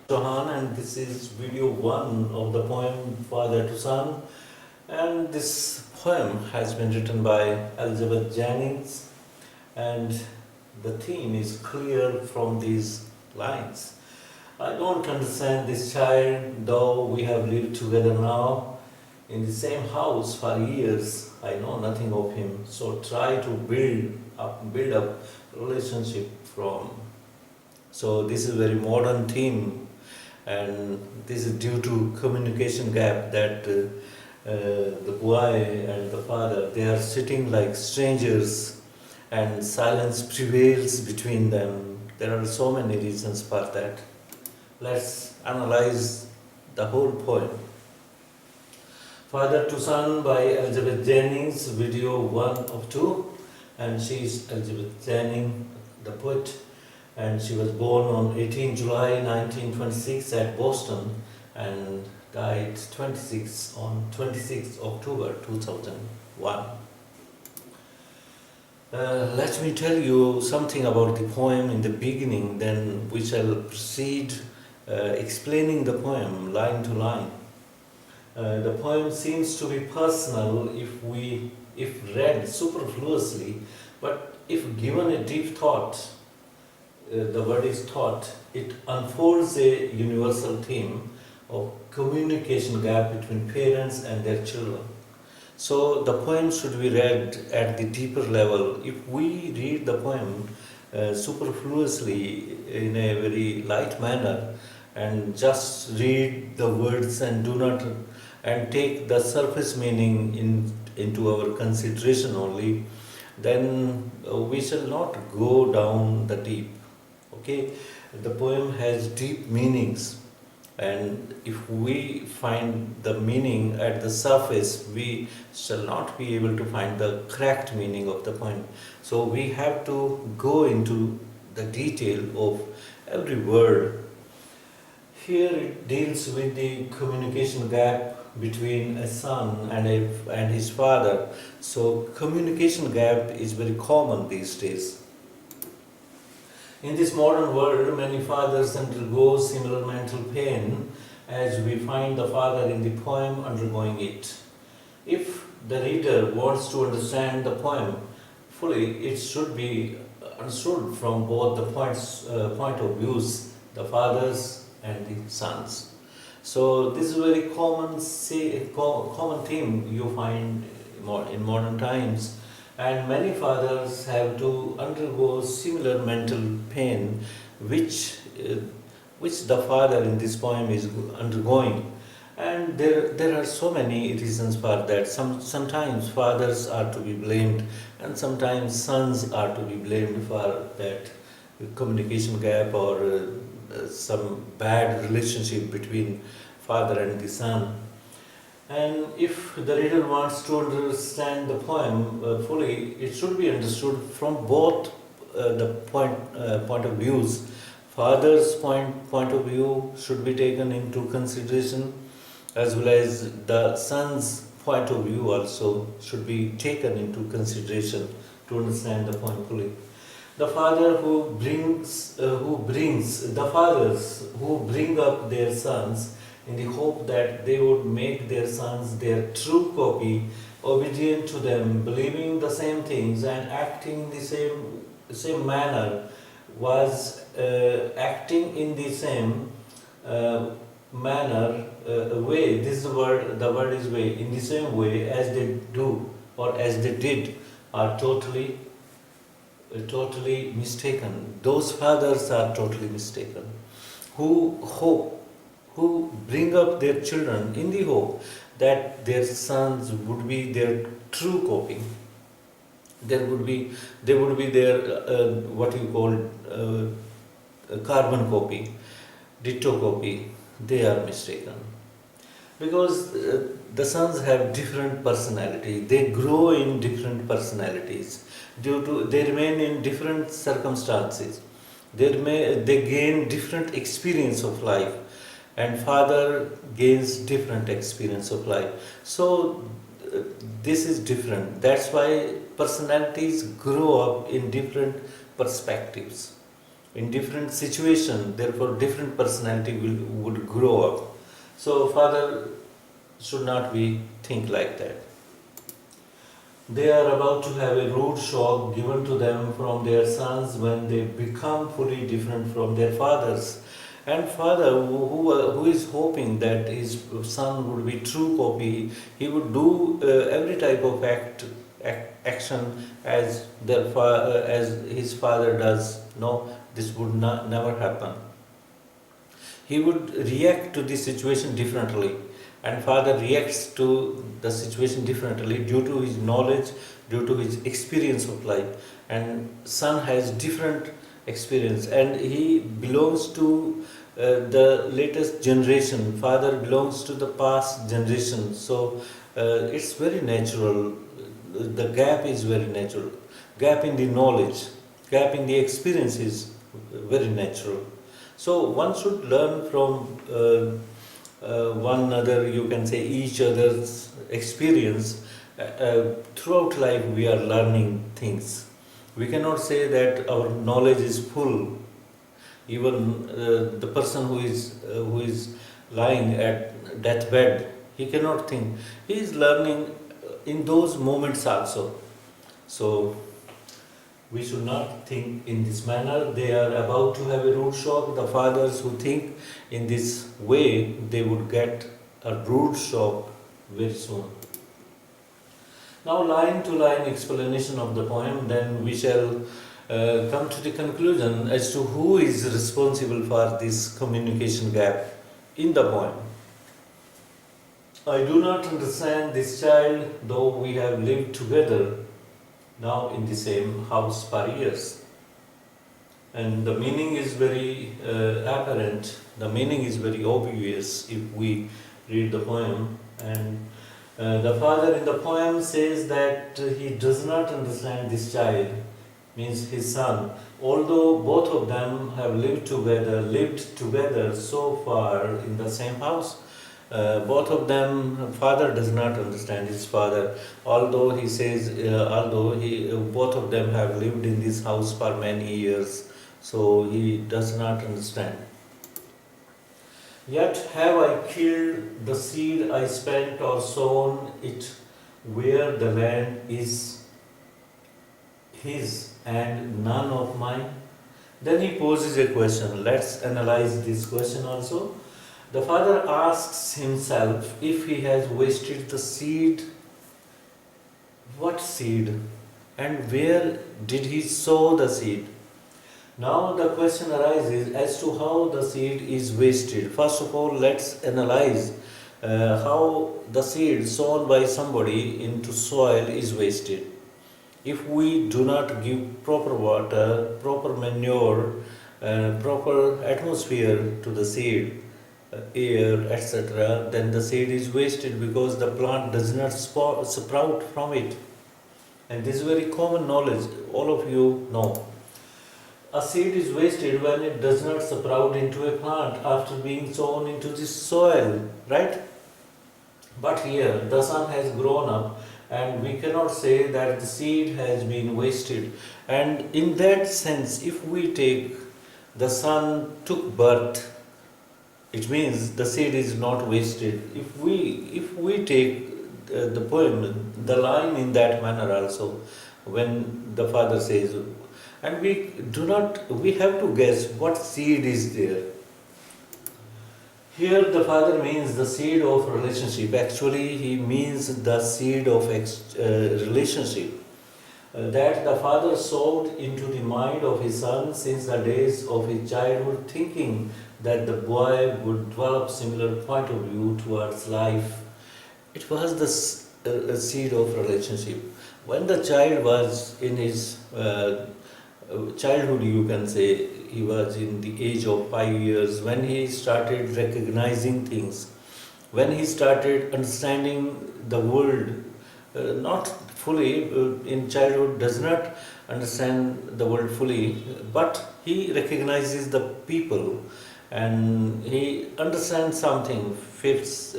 Chauhan, and this is video 1 of the poem Father to Son. And this poem has been written by Elizabeth Jennings, and the theme is clear from these lines. I don't understand this child, though we have lived together now in the same house for years. I know nothing of him, so try to build up relationship from. So this is a very modern theme, and this is due to communication gap that the boy and the father, they are sitting like strangers and silence prevails between them. There are so many reasons for that. Let's analyze the whole poem. Father to Son by Elizabeth Jennings, video 1 of 2, and she is Elizabeth Jennings, the poet, and she was born on 18 July 1926 at Boston and died on 26 October 2001. Let me tell you something about the poem in the beginning, then we shall proceed explaining the poem line to line. The poem seems to be personal if read superfluously, but if given a deep thought, the word is thought, it unfolds a universal theme of communication gap between parents and their children. So the poem should be read at the deeper level. If we read the poem superfluously in a very light manner and just read the words and do not and take the surface meaning into our consideration only, then we shall not go down the deep. Okay, the poem has deep meanings, and if we find the meaning at the surface, we shall not be able to find the correct meaning of the poem. So we have to go into the detail of every word. Here it deals with the communication gap between a son and his father. So communication gap is very common these days. In this modern world, many fathers undergo similar mental pain as we find the father in the poem undergoing it. If the reader wants to understand the poem fully, it should be understood from both the point of views, the fathers and the sons. So this is a very common theme you find in modern times. And many fathers have to undergo similar mental pain which the father in this poem is undergoing. And there are so many reasons for that. Sometimes fathers are to be blamed, and sometimes sons are to be blamed for that communication gap or some bad relationship between father and the son. And if the reader wants to understand the poem fully, it should be understood from both the point of views. Father's point of view should be taken into consideration, as well as the son's point of view also should be taken into consideration to understand the poem fully. The father the fathers who bring up their sons in the hope that they would make their sons their true copy, obedient to them, believing the same things and acting the same manner, was acting in the same manner, way. This is the word is way. In the same way as they do or as they did, are totally mistaken. Those fathers are totally mistaken, who bring up their children in the hope that their sons would be their true copy. They would be their what you call carbon copy, ditto copy. They are mistaken because the sons have different personality. They grow in different personalities they remain in different circumstances. They gain different experience of life, and father gains different experience of life. So this is different. That's why personalities grow up in different perspectives. in different situation, therefore different personality would grow up. So father should not be think like that. They are about to have a rude shock given to them from their sons when they become fully different from their fathers. And father, who is hoping that his son would be true copy, he would do every type of action as as his father does. No, this would not never happen. He would react to the situation differently, and father reacts to the situation differently due to his knowledge, due to his experience of life, and son has different experience, and he belongs to the latest generation, father belongs to the past generation. So it's very natural, the gap is very natural, gap in the knowledge, gap in the experience is very natural. So one should learn from one another, you can say each other's experience. Throughout life we are learning things. We cannot say that our knowledge is full. Even the person who is lying at deathbed, he cannot think. He is learning in those moments also. So we should not think in this manner. They are about to have a rude shock. The fathers who think in this way, they would get a rude shock very soon. Now, line to line explanation of the poem, then we shall come to the conclusion as to who is responsible for this communication gap in the poem. I do not understand this child, though we have lived together now in the same house for years. And the meaning is very apparent, the meaning is very obvious if we read the poem. And the father in the poem says that he does not understand this child, means his son, although both of them have lived together so far in the same house. Both of them, father does not understand his father, although he says, both of them have lived in this house for many years, so he does not understand. Yet have I killed the seed I spent or sown it where the land is his and none of mine? Then he poses a question. Let's analyze this question also. The father asks himself if he has wasted the seed. What seed? And where did he sow the seed? Now the question arises as to how the seed is wasted. First of all, let's analyze how the seed sown by somebody into soil is wasted. If we do not give proper water, proper manure, proper atmosphere to the seed, air, etc., then the seed is wasted because the plant does not sprout from it. And this is very common knowledge, all of you know. A seed is wasted when it does not sprout into a plant after being sown into the soil, right? But here the son has grown up and we cannot say that the seed has been wasted. And in that sense, if we take the son took birth, it means the seed is not wasted. If we take the poem, the line in that manner also, when the father says, and we have to guess what seed is there. Here the father means the seed of relationship. Actually, he means the seed of relationship that the father sowed into the mind of his son since the days of his childhood, thinking that the boy would develop similar point of view towards life. It was the seed of relationship. When the child was in his childhood, you can say, he was in the age of 5 years, when he started recognizing things, when he started understanding the world, not fully, in childhood does not understand the world fully, but he recognizes the people and he understands something. Fifth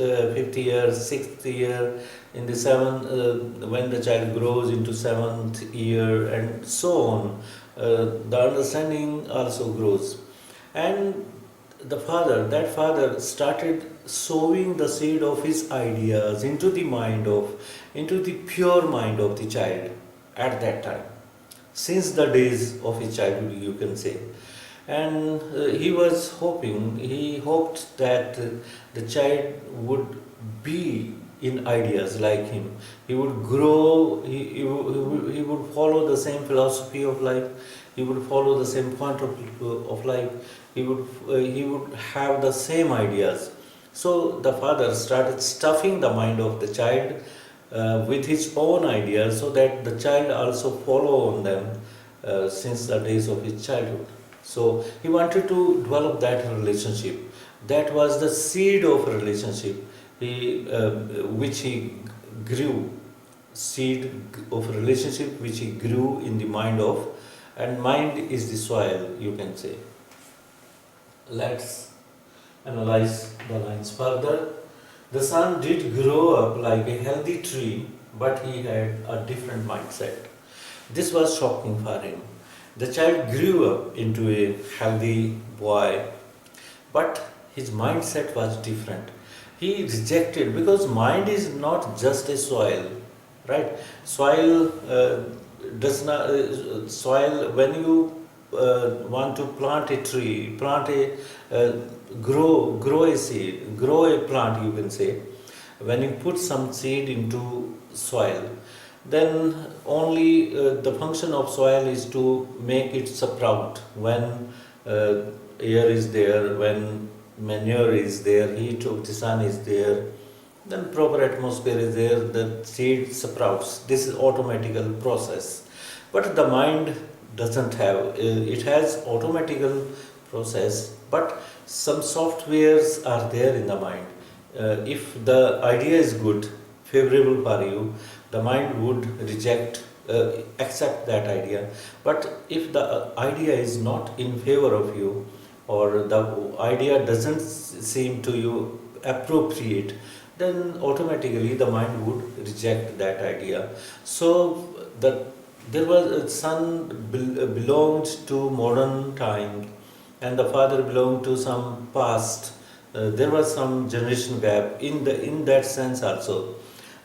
year, sixth year, in the seventh, when the child grows into 7th year and so on. the understanding also grows. And that father started sowing the seed of his ideas into the pure mind of the child at that time, since the days of his childhood, you can say. And he hoped that the child would be in ideas like him. He would grow, he would follow the same philosophy of life, he would follow the same point of life, he would have the same ideas. So the father started stuffing the mind of the child with his own ideas, so that the child also follow on them since the days of his childhood. So he wanted to develop that relationship. That was the seed of a relationship which he grew. Seed of a relationship which he grew in the mind of, and mind is the soil, you can say. Let's analyze the lines further. The son did grow up like a healthy tree, but he had a different mindset. This was shocking for him. The child grew up into a healthy boy, but his mindset was different. He rejected, because mind is not just a soil, right? Soil, when you want to plant a tree, grow a seed, grow a plant, you can say. When you put some seed into soil, then only the function of soil is to make it sprout. When air is there, when manure is there, heat of the sun is there, then proper atmosphere is there, the seed sprouts. This is automatical process. But the mind doesn't have, it has automatical process, but some softwares are there in the mind. If the idea is good, favorable for you, the mind would accept that idea. But if the idea is not in favor of you, or the idea doesn't seem to you appropriate, then automatically the mind would reject that idea. So there was a son belonged to modern time, and the father belonged to some past. There was some generation gap in that sense also.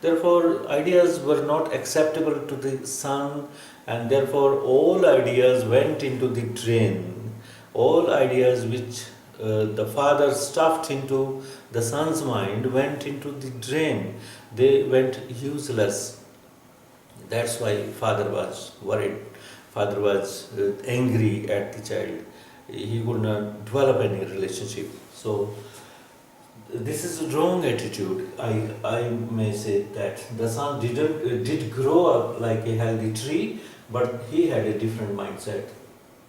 Therefore, ideas were not acceptable to the son, and therefore all ideas went into the drain. All ideas which the father stuffed into the son's mind went into the drain. They went useless. That's why father was worried. Father was angry at the child. He could not develop any relationship. So this is a wrong attitude. I may say that the son did grow up like a healthy tree, but he had a different mindset.